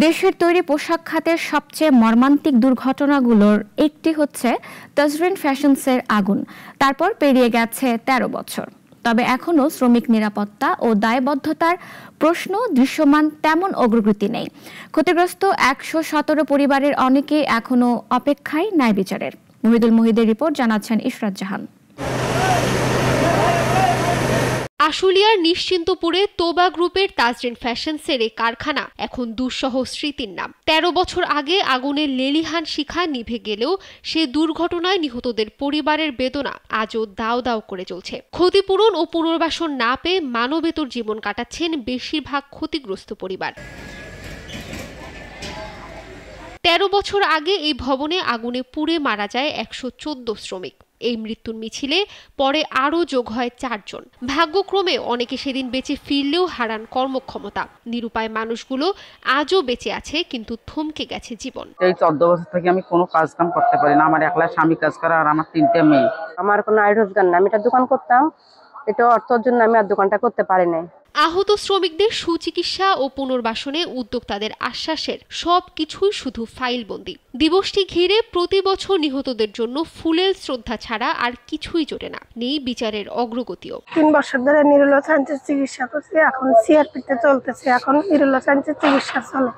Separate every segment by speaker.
Speaker 1: দেশের তৈরি পোশাক খাতের সবচেয়ে মর্মান্তিক দুর্ঘটনাগুলোর একটি হচ্ছে তাজরিন ফ্যাশনসের আগুন। তারপর পেরিয়ে গেছে ১৩ বছর, তবে এখনও শ্রমিক নিরাপত্তা ও দায়বদ্ধতার প্রশ্ন দৃশ্যমান তেমন অগ্রগতি নেই। ক্ষতিগ্রস্ত ১১৭ পরিবারের অনেকেই এখনও অপেক্ষায় ন্যায় বিচারের। মুহিদুল রিপোর্ট জানাচ্ছেন ইশরাত জাহান।
Speaker 2: আশুলিয়ার নিশ্চিন্তপুরে তোবা গ্রুপের তাজরিন ফ্যাশনসের এই কারখানা এখন দুঃসহ স্মৃতির নাম। ১৩ বছর আগে আগুনের লেলিহান শিখা নিভে গেলেও সে দুর্ঘটনায় নিহতদের পরিবারের বেদনা আজও দাও দাও করে চলছে। ক্ষতিপূরণ ও পুনর্বাসন না পেয়ে মানবেতর জীবন কাটাচ্ছেন বেশিরভাগ ক্ষতিগ্রস্ত পরিবার। ১৩ বছর আগে এই ভবনে আগুনে পুড়ে মারা যায় ১১৪ শ্রমিক। এই মৃত্যুর মিছিলে পরে আরও যোগ হয় ৪ জন। ভাগ্যক্রমে অনেকে সেদিন বেঁচে ফিরলেও হারান কর্মক্ষমতা। নিরুপায় মানুষগুলো আজও বেঁচে আছে, কিন্তু থমকে গেছে জীবন।
Speaker 3: এই ১৪ বছর থেকে আমি কোনো কাজ কাম করতে পারি না। আমার একলা স্বামী কাজ করে আর আমার ৩টে মেয়ে।
Speaker 4: আমার কোনো আয় রোজগার না। আমি একটা দোকান করতাম, এটা অর্থের জন্য আমি আর দোকানটা করতে পারি নাই।
Speaker 2: আহত শ্রমিকদের সুচিকিৎসা ও পুনর্বাসনে উদ্যোক্তাদের আশ্বাসের সবকিছুই শুধু ফাইলবন্দি। দিবসটি ঘিরে প্রতি বছর নিহতদের জন্য ফুলেল শ্রদ্ধা ছাড়া আর কিছুই জোটে না। নেই বিচারের অগ্রগতিও।
Speaker 5: ৩ বছর ধরে নিউরোসায়েন্সের চিকিৎসা করছি, এখন সিআরপিতে চলতেছে, এখন নিউরোসায়েন্সের চিকিৎসা চলে।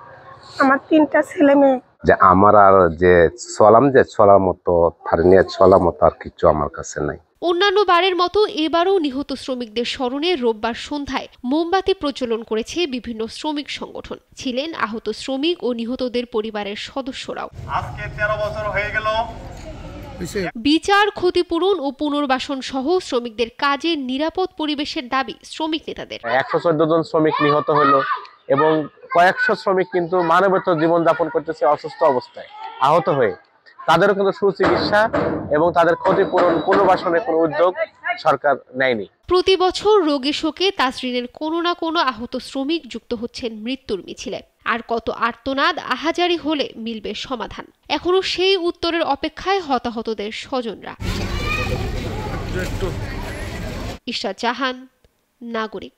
Speaker 5: আমার ৩টা ছেলে মেয়ে।
Speaker 6: যে আমার আর যে চলার মতো আর কিছু আমার কাছে নাই।
Speaker 2: অন্যান্য বারের মতো এবারও নিহত শ্রমিকদের স্মরণে রোববার সন্ধ্যায় মোমবাতি প্রজ্বলন করেছে বিভিন্ন শ্রমিক সংগঠন। ছিলেন আহত শ্রমিক ও নিহতদের পরিবারের সদস্যরাও।
Speaker 7: আজকে ১৩ বছর হয়ে গেল।
Speaker 2: বিচার, ক্ষতিপূরণ ও পুনর্বাসন সহ শ্রমিকদের কাজের নিরাপদ পরিবেশের দাবি শ্রমিক নেতাদের।
Speaker 8: ১১৪ জন শ্রমিক নিহত হলো এবং কয়েকশো শ্রমিক কিন্তু মানবেতর জীবনযাপন করতেছে অসুস্থ অবস্থায় আহত হয়ে। তাদেরও কিন্তু সুচিকিৎসা এবং তাদের ক্ষতিপূরণ পুনর্বাসনের কোনো উদ্যোগ সরকার নেয়নি।
Speaker 2: প্রতি বছর রোগে শোকে তাজরিনের কোনো না কোনো আহত শ্রমিক যুক্ত হচ্ছেন মৃত্যুর মিছিলে। আর কত আর্তনাদ আহাজারি হলে মিলবে সমাধান? এখনো সেই উত্তরের অপেক্ষায় হতাহতদের স্বজনরা। ইশরাত জাহান, নাগরিক।